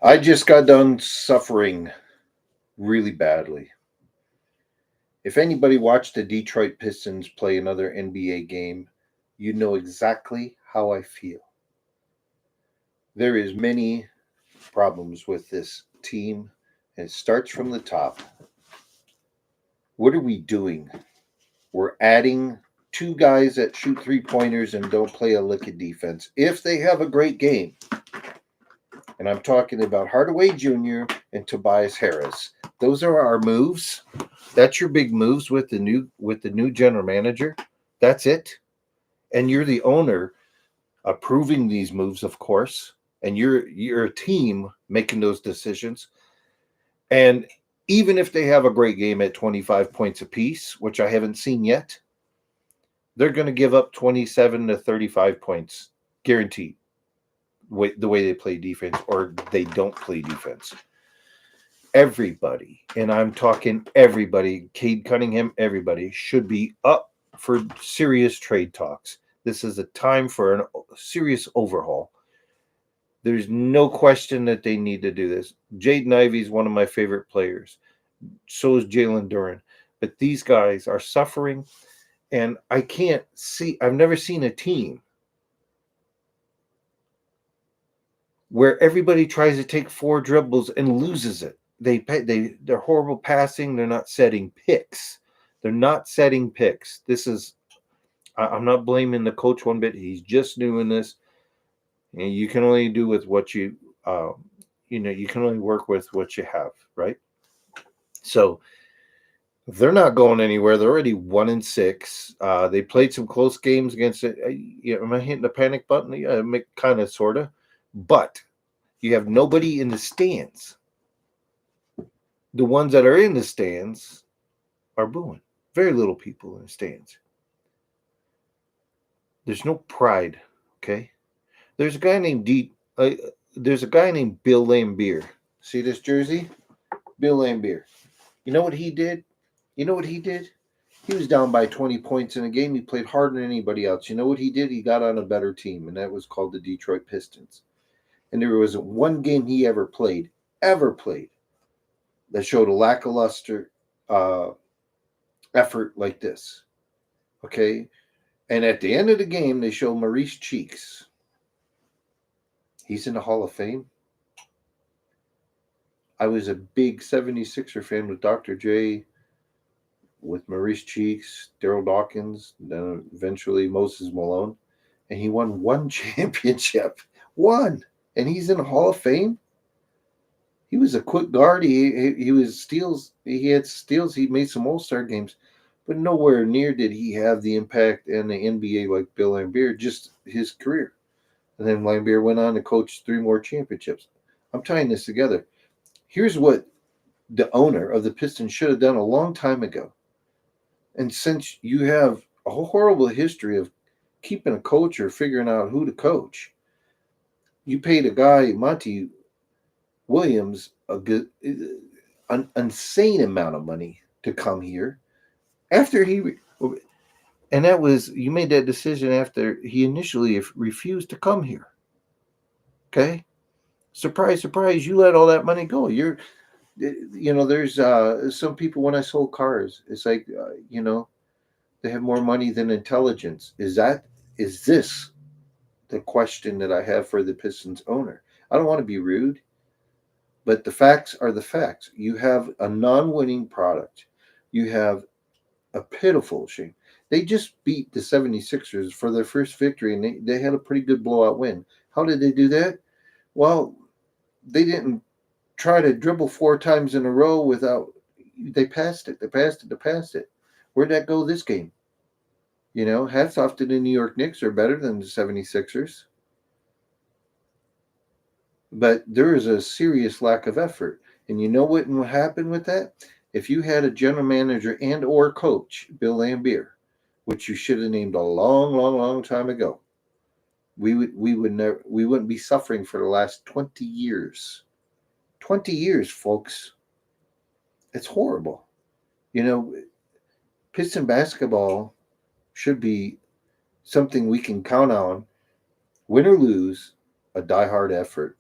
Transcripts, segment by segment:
I just got done suffering really badly. If anybody watched the Detroit Pistons play another NBA game, you know exactly how I feel. There is many problems with this team, and it starts from the top. What are we doing? We're adding two guys that shoot three pointers and don't play a lick of defense. If they have a great game, and I'm talking about Hardaway Jr. and Tobias Harris, those are our moves. That's your big moves with the new general manager. That's it. And you're the owner approving these moves, of course, and you're a team making those decisions. And even if they have a great game at 25 points apiece, which I haven't seen yet, they're going to give up 27 to 35 points, guaranteed, the way they play defense, or they don't play defense. Everybody, and I'm talking everybody, Cade Cunningham, everybody should be up for serious trade talks. This is a time for a serious overhaul. There's no question that they need to do this. Jaden Ivey is one of my favorite players. So is Jalen Duran. But these guys are suffering, and I've never seen a team where everybody tries to take four dribbles and loses it. They're horrible passing. They're not setting picks. They're not setting picks. I'm not blaming the coach one bit. He's just doing this, and you can only do with what you can only work with what you have, right? So they're not going anywhere. They're already 1-6. They played some close games against it. Am I hitting the panic button? Yeah, kind of, sort of. But you have nobody in the stands. The ones that are in the stands are booing. Very little people in the stands. There's no pride. Okay. There's a guy named there's a guy named Bill Laimbeer. See this jersey? Bill Laimbeer. You know what he did? You know what he did? He was down by 20 points in a game. He played harder than anybody else. You know what he did? He got on a better team, and that was called the Detroit Pistons. And there wasn't one game he ever played, that showed a lackluster uh, effort like this. Okay? And at the end of the game, they show Maurice Cheeks. He's in the Hall of Fame. I was a big 76er fan with Dr. J, with Maurice Cheeks, Daryl Dawkins, then eventually Moses Malone. And he won one championship. One. And he's in the Hall of Fame. He was a quick guard. He was steals. He had steals. He made some All-Star games. But nowhere near did he have the impact in the NBA like Bill Laimbeer, just his career. And then Laimbeer went on to coach 3 more championships. I'm tying this together. Here's what the owner of the Pistons should have done a long time ago. And since you have a horrible history of keeping a coach or figuring out who to coach, you paid a guy, Monty Williams, an insane amount of money to come here. After and that was, you made that decision after he initially refused to come here. Okay? Surprise, surprise, you let all that money go. There's some people, when I sold cars, it's like, they have more money than intelligence. Is this the question that I have for the Pistons owner? I don't want to be rude, but the facts are the facts. You have a non-winning product. You have a pitiful shame. They just beat the 76ers for their first victory, and they had a pretty good blowout win. How did they do that? Well, they didn't try to dribble 4 times in a row they passed it. They passed it. They passed it. Where'd that go this game? Hats off to the New York Knicks. Are better than the 76ers. But there is a serious lack of effort. And you know what happened with that? If you had a general manager and or coach, Bill Laimbeer, which you should have named a long, long, long time ago, we wouldn't be suffering for the last 20 years. 20 years, folks. It's horrible. Piston basketball should be something we can count on, win or lose, a diehard effort.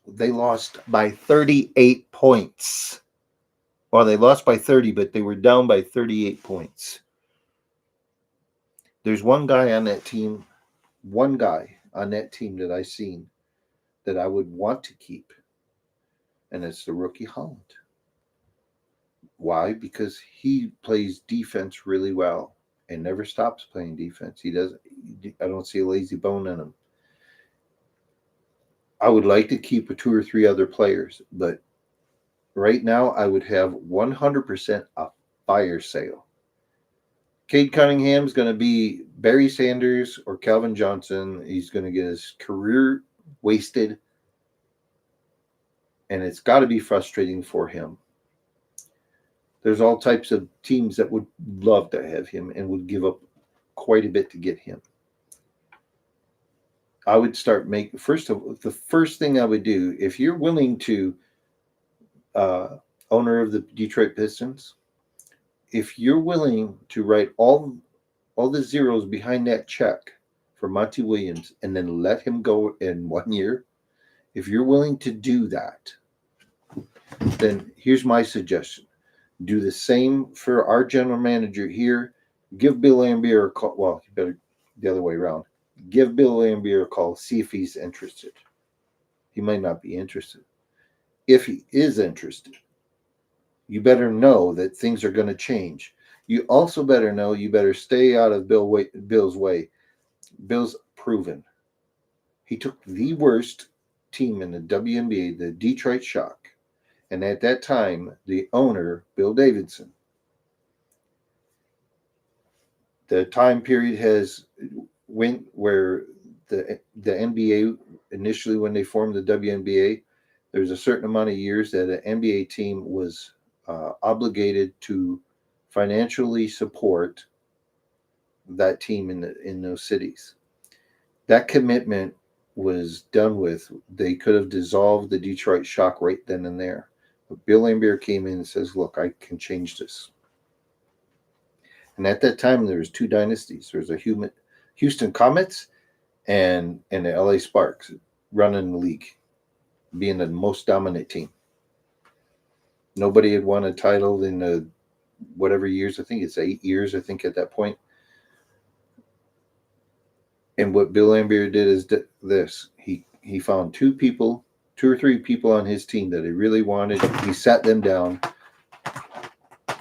They lost by 38 points. Well, they lost by 30, but they were down by 38 points. There's one guy on that team that I seen that I would want to keep, and it's the rookie Holland. Why? Because he plays defense really well and never stops playing defense. He doesn't. I don't see a lazy bone in him. I would like to keep a 2 or 3 other players, but right now I would have 100% a fire sale. Cade Cunningham's going to be Barry Sanders or Calvin Johnson. He's going to get his career wasted, and it's got to be frustrating for him. There's all types of teams that would love to have him and would give up quite a bit to get him. I would start the first thing I would do, if you're willing to, owner of the Detroit Pistons, if you're willing to write all the zeros behind that check for Monty Williams and then let him go in 1 year, if you're willing to do that, then here's my suggestion. Do the same for our general manager here. Give Bill Laimbeer a call. Well, you better the other way around. Give Bill Laimbeer a call. See if he's interested. He might not be interested. If he is interested, you better know that things are going to change. You also better know you better stay out of Bill's way. Bill's proven. He took the worst team in the WNBA, the Detroit Shock. And at that time, the owner, Bill Davidson, the time period has went where the NBA, initially when they formed the WNBA, there was a certain amount of years that an NBA team was obligated to financially support that team in those cities. That commitment was done with. They could have dissolved the Detroit Shock right then and there. But Bill Laimbeer came in and says, look, I can change this. And at that time, there was 2 dynasties. There was a Houston Comets and the LA Sparks running the league, being the most dominant team. Nobody had won a title in the whatever years. I think it's 8 years, I think, at that point. And what Bill Laimbeer did is this. He found 2 or 3 people on his team that he really wanted. He sat them down,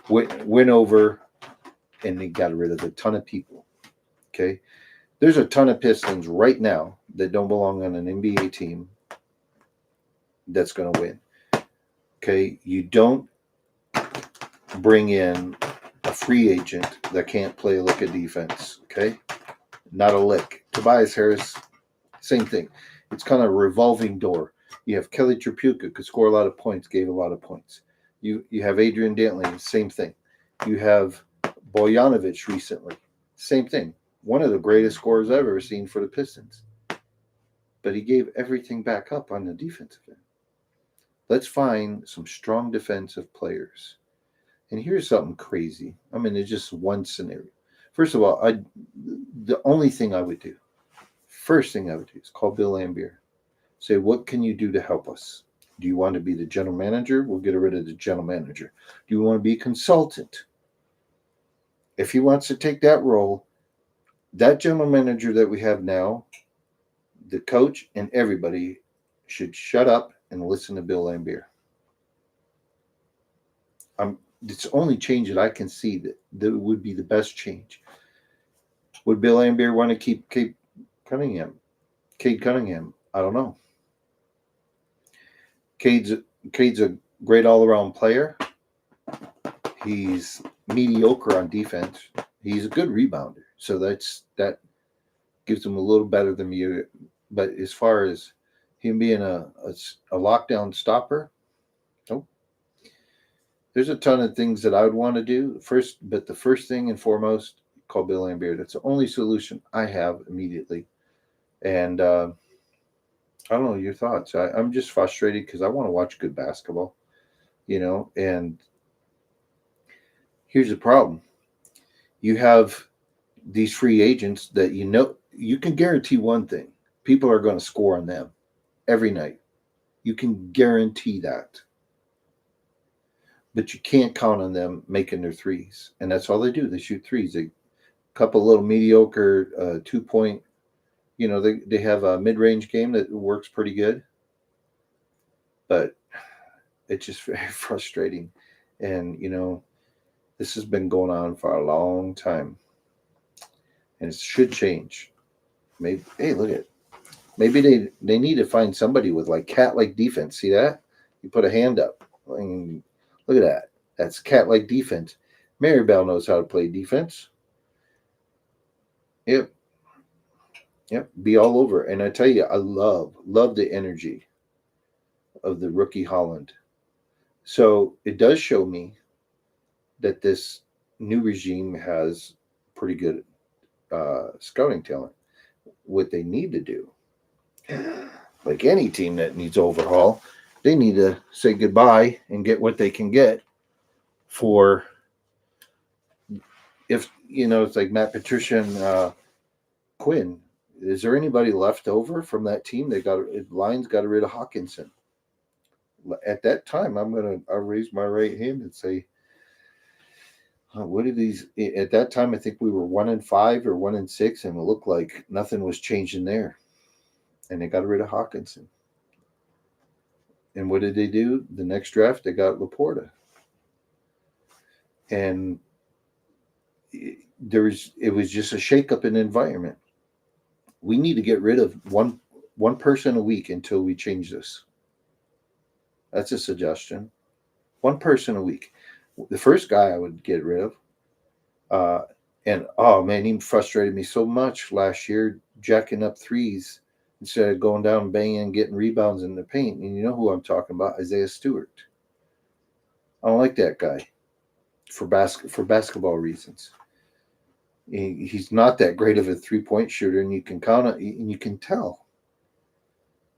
went over, and they got rid of a ton of people. Okay? There's a ton of Pistons right now that don't belong on an NBA team that's going to win. Okay? You don't bring in a free agent that can't play a lick of defense. Okay? Not a lick. Tobias Harris, same thing. It's kind of a revolving door. You have Kelly Tripucka, could score a lot of points, gave a lot of points. You have Adrian Dantley, same thing. You have Bojanovic recently, same thing. One of the greatest scorers I've ever seen for the Pistons. But he gave everything back up on the defensive end. Let's find some strong defensive players. And here's something crazy. I mean, it's just one scenario. First of all, the only thing I would do, first thing I would do is call Bill Laimbeer. Say, what can you do to help us? Do you want to be the general manager? We'll get rid of the general manager. Do you want to be a consultant? If he wants to take that role, that general manager that we have now, the coach and everybody should shut up and listen to Bill Laimbeer. It's the only change that I can see that would be the best change. Would Bill Laimbeer want to keep Cade Cunningham? I don't know. Cade's a great all-around player. He's mediocre on defense. He's a good rebounder, so that gives him a little better than me. But as far as him being a lockdown stopper, nope. There's a ton of things that I would want to do but the first thing and foremost, call Bill Laimbeer. That's the only solution I have immediately. And I don't know your thoughts. I'm just frustrated because I want to watch good basketball, and here's the problem. You have these free agents that you can guarantee one thing. People are going to score on them every night. You can guarantee that. But you can't count on them making their threes. And that's all they do. They shoot threes. They couple little mediocre 2 point. They have a mid range game that works pretty good, but it's just very frustrating. And this has been going on for a long time, and it should change. Maybe hey, look at maybe they need to find somebody with like cat like defense. See that? You put a hand up. And look at that. That's cat like defense. Maribel knows how to play defense. Yep, yep. Be all over. And I tell you, I love the energy of the rookie Holland. So it does show me that this new regime has pretty good scouting talent. What they need to do, like any team that needs overhaul, they need to say goodbye and get what they can get for, if it's like Matt Patricia and Quinn. Is there anybody left over from that team? Lions got rid of Hawkinson. At that time, I'll raise my right hand and say, what are these? At that time, I think we were 1-5 or 1-6, and it looked like nothing was changing there. And they got rid of Hawkinson. And what did they do? The next draft, they got Laporta. And it was just a shakeup in the environment. We need to get rid of one person a week until we change this. That's a suggestion. One person a week. The first guy I would get rid of, and oh man, he frustrated me so much last year, jacking up threes instead of going down and banging and getting rebounds in the paint. And you know who I'm talking about? Isaiah Stewart. I don't like that guy for basketball reasons. He's not that great of a 3-point shooter, and you can count on, and you can tell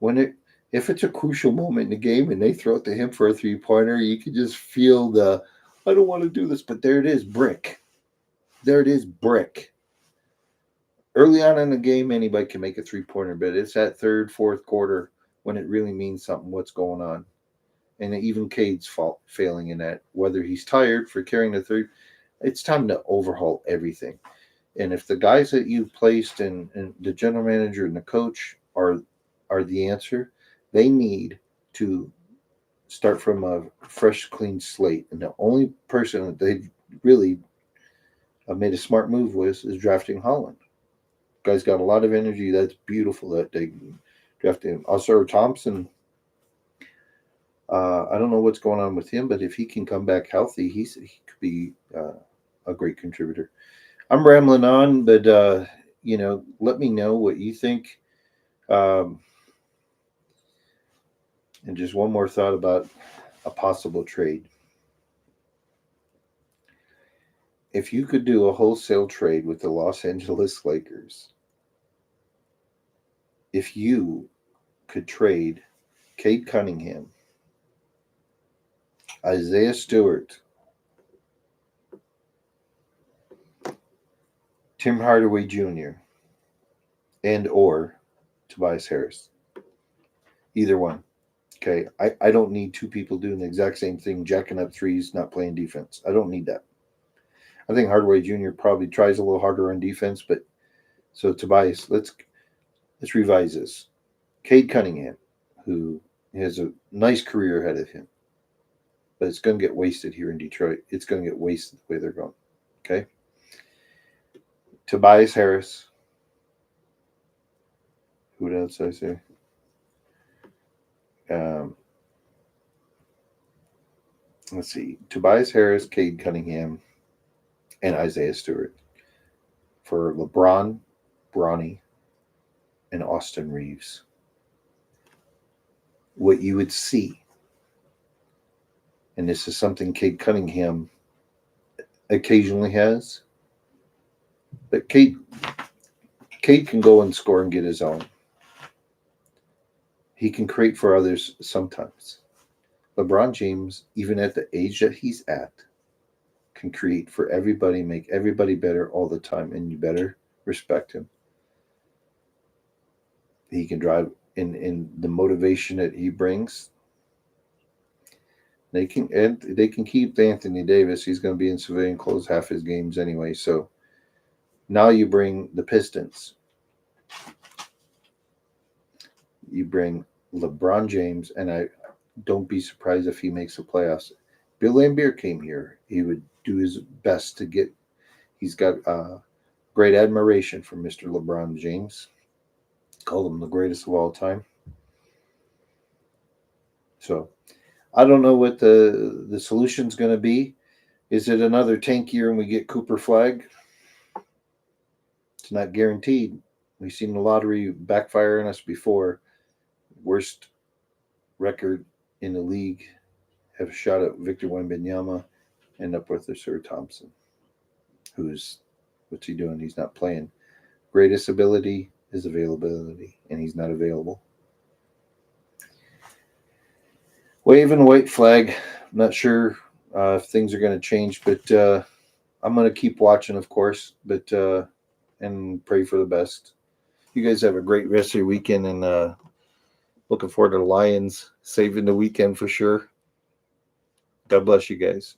if it's a crucial moment in the game and they throw it to him for a 3-pointer, you can just feel I don't want to do this, but there it is, brick. There it is, brick. Early on in the game, anybody can make a 3-pointer, but it's that third, fourth quarter when it really means something, what's going on. And even Cade's failing in that, whether he's tired for carrying the third. It's time to overhaul everything. And if the guys that you've placed and the general manager and the coach are the answer, they need to start from a fresh, clean slate. And the only person that they really made a smart move with is drafting Holland. Guy's got a lot of energy. That's beautiful that they drafted him. Also, Thompson. I don't know what's going on with him, but if he can come back healthy, he could be a great contributor. I'm rambling on, but let me know what you think. And just one more thought about a possible trade. If you could do a wholesale trade with the Los Angeles Lakers, if you could trade Cade Cunningham, Isaiah Stewart, Tim Hardaway Jr., and or Tobias Harris. Either one. Okay. I don't need two people doing the exact same thing, jacking up threes, not playing defense. I don't need that. I think Hardaway Jr. probably tries a little harder on defense, but so Tobias, let's revise this. Cade Cunningham, who has a nice career ahead of him, but it's going to get wasted here in Detroit. It's going to get wasted the way they're going. Okay. Tobias Harris. Who else did I say? Let's see. Tobias Harris, Cade Cunningham, and Isaiah Stewart for LeBron, Bronny, and Austin Reeves. What you would see, and this is something Cade Cunningham occasionally has, but Cade can go and score and get his own. He can create for others sometimes. LeBron James, even at the age that he's at, can create for everybody, make everybody better all the time, and you better respect him. He can drive. in the motivation that he brings, they can keep Anthony Davis. He's going to be in civilian clothes half his games anyway. So now you bring the Pistons. You bring LeBron James, and I don't be surprised if he makes the playoffs. Bill Laimbeer came here. He would do his best to get. He's got great admiration for Mr. LeBron James. Called him the greatest of all time. So I don't know what the solution's going to be. Is it another tank year and we get Cooper Flag? It's not guaranteed. We've seen the lottery backfire on us before. Worst record in the league, have a shot at Victor Wembanyama, end up with Sir Thompson. What's he doing? He's not playing. Greatest ability is availability, and he's not available. Waving a white flag. I'm not sure if things are going to change, but I'm going to keep watching, of course, but and pray for the best. You guys have a great rest of your weekend, and looking forward to the Lions saving the weekend for sure. God bless you guys.